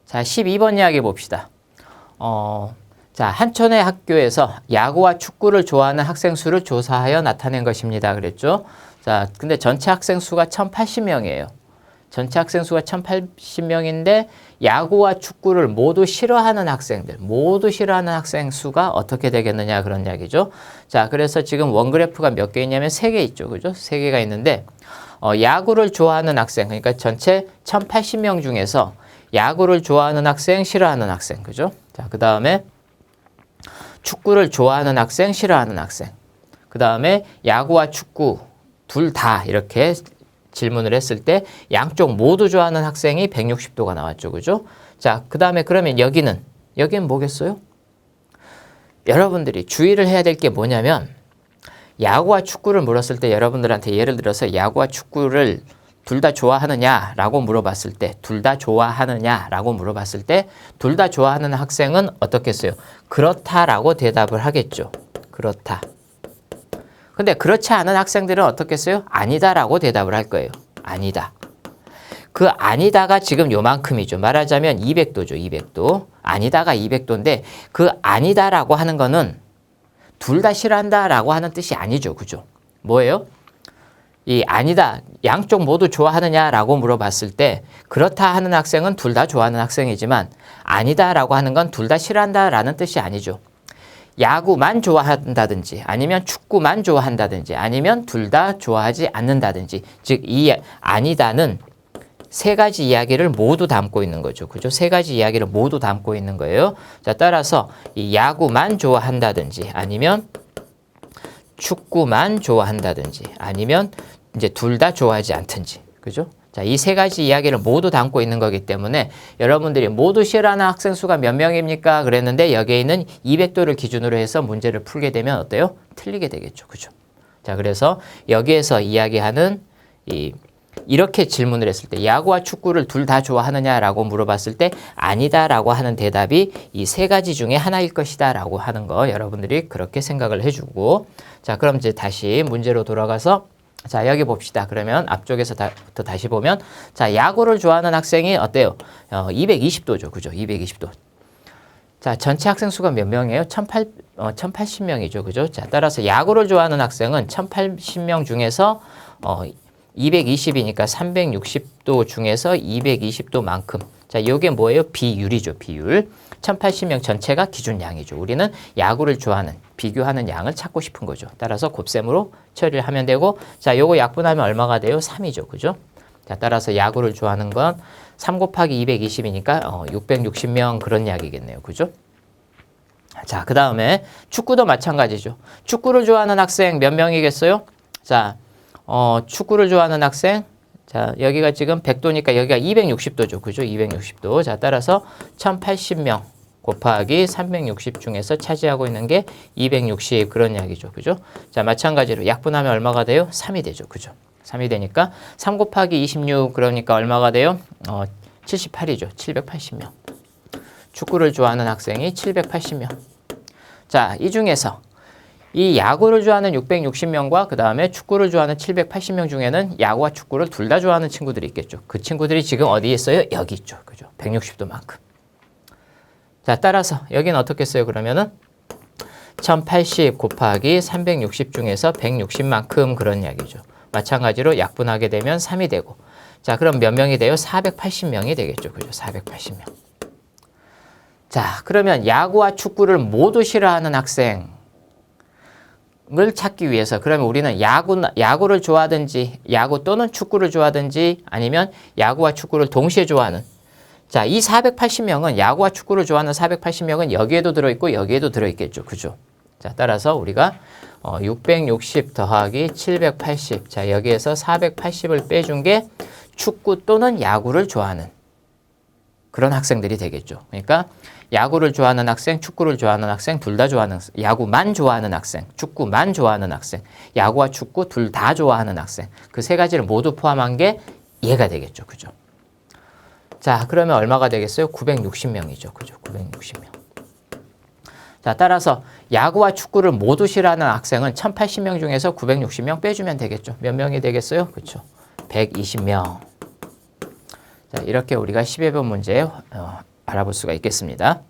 자, 12번 이야기 봅시다. 자, 한촌의 학교에서 야구와 축구를 좋아하는 학생 수를 조사하여 나타낸 것입니다. 그랬죠? 자, 근데 전체 학생 수가 1080명이에요. 전체 학생 수가 1080명인데 야구와 축구를 모두 싫어하는 학생들, 모두 싫어하는 학생 수가 어떻게 되겠느냐 그런 이야기죠. 자, 그래서 지금 원그래프가 몇 개 있냐면 3개 있죠. 그죠? 3개가 있는데 야구를 좋아하는 학생, 그러니까 전체 1080명 중에서 야구를 좋아하는 학생, 싫어하는 학생. 그죠? 자, 그다음에 축구를 좋아하는 학생, 싫어하는 학생. 그다음에 야구와 축구 둘 다 이렇게 질문을 했을 때 양쪽 모두 좋아하는 학생이 160도가 나왔죠. 그죠? 자, 그다음에 그러면 여기는 뭐겠어요? 여러분들이 주의를 해야 될 게 뭐냐면 야구와 축구를 물었을 때 여러분들한테 예를 들어서 야구와 축구를 둘 다 좋아하느냐라고 물어봤을 때 둘 다 좋아하느냐라고 물어봤을 때 둘 다 좋아하는 학생은 어떻겠어요? 그렇다라고 대답을 하겠죠. 그렇다. 근데 그렇지 않은 학생들은 어떻겠어요? 아니다라고 대답을 할 거예요. 아니다. 그 아니다가 지금 요만큼이죠. 말하자면 200도죠. 200도. 아니다가 200도인데 그 아니다라고 하는 거는 둘 다 싫어한다라고 하는 뜻이 아니죠. 그죠? 뭐예요? 이 아니다, 양쪽 모두 좋아하느냐라고 물어봤을 때 그렇다 하는 학생은 둘 다 좋아하는 학생이지만 아니다라고 하는 건 둘 다 싫어한다라는 뜻이 아니죠. 야구만 좋아한다든지 아니면 축구만 좋아한다든지 아니면 둘 다 좋아하지 않는다든지 즉 이 아니다는 세 가지 이야기를 모두 담고 있는 거죠. 그죠? 세 가지 이야기를 모두 담고 있는 거예요. 자, 따라서 이 야구만 좋아한다든지 아니면 축구만 좋아한다든지 아니면 이제 둘 다 좋아하지 않든지. 그죠? 자, 이 세 가지 이야기를 모두 담고 있는 거기 때문에 여러분들이 모두 싫어하는 학생 수가 몇 명입니까? 그랬는데 여기에 있는 200도를 기준으로 해서 문제를 풀게 되면 어때요? 틀리게 되겠죠. 그죠? 자, 그래서 여기에서 이야기하는 이렇게 질문을 했을 때 야구와 축구를 둘 다 좋아하느냐라고 물어봤을 때 아니다라고 하는 대답이 이 세 가지 중에 하나일 것이다라고 하는 거 여러분들이 그렇게 생각을 해주고 자, 그럼 이제 다시 문제로 돌아가서 자, 여기 봅시다. 그러면 앞쪽에서부터 다시 보면 자, 야구를 좋아하는 학생이 어때요? 220도죠. 그죠? 220도. 자, 전체 학생 수가 몇 명이에요? 1080명이죠. 그죠? 자, 따라서 야구를 좋아하는 학생은 1080명 중에서 220이니까 360도 중에서 220도만큼. 자, 요게 뭐예요? 비율이죠. 비율. 1080명 전체가 기준양이죠. 우리는 야구를 좋아하는, 비교하는 양을 찾고 싶은 거죠. 따라서 곱셈으로 처리를 하면 되고 자, 요거 약분하면 얼마가 돼요? 3이죠. 그죠? 자, 따라서 야구를 좋아하는 건 3 곱하기 220이니까 660명 그런 이야기겠네요. 그죠? 자, 그 다음에 축구도 마찬가지죠. 축구를 좋아하는 학생 몇 명이겠어요? 자, 축구를 좋아하는 학생 자, 여기가 지금 100도니까 여기가 260도죠. 그죠? 260도. 자, 따라서 1080명 곱하기 360 중에서 차지하고 있는 게 260 그런 이야기죠. 그죠? 자, 마찬가지로 약분하면 얼마가 돼요? 3이 되죠. 그죠? 3이 되니까 3 곱하기 26 그러니까 얼마가 돼요? 78이죠. 780명. 축구를 좋아하는 학생이 780명. 자, 이 중에서 이 야구를 좋아하는 660명과 그 다음에 축구를 좋아하는 780명 중에는 야구와 축구를 둘 다 좋아하는 친구들이 있겠죠. 그 친구들이 지금 어디에 있어요? 여기 있죠. 그죠? 160도만큼. 자, 따라서 여기는 어떻게 써요? 그러면은 1080 곱하기 360 중에서 160만큼 그런 이야기죠. 마찬가지로 약분하게 되면 3이 되고 자, 그럼 몇 명이 돼요? 480명이 되겠죠. 그죠? 480명. 자, 그러면 야구와 축구를 모두 싫어하는 학생 을 찾기 위해서 그러면 우리는 야구를 좋아하든지 야구 또는 축구를 좋아하든지 아니면 야구와 축구를 동시에 좋아하는 자, 이 480명은 야구와 축구를 좋아하는 480명은 여기에도 들어있고 여기에도 들어있겠죠. 그죠? 자, 따라서 우리가 660 더하기 780 자, 여기에서 480을 빼준 게 축구 또는 야구를 좋아하는 그런 학생들이 되겠죠. 그러니까 야구를 좋아하는 학생, 축구를 좋아하는 학생, 둘 다 좋아하는 학생, 야구만 좋아하는 학생, 축구만 좋아하는 학생, 야구와 축구 둘 다 좋아하는 학생. 그 세 가지를 모두 포함한 게 얘가 되겠죠. 그죠? 자, 그러면 얼마가 되겠어요? 960명이죠. 그죠? 960명. 자, 따라서 야구와 축구를 모두 싫어하는 학생은 1080명 중에서 960명 빼주면 되겠죠. 몇 명이 되겠어요? 그렇죠. 120명. 자, 이렇게 우리가 12번 문제 알아볼 수가 있겠습니다.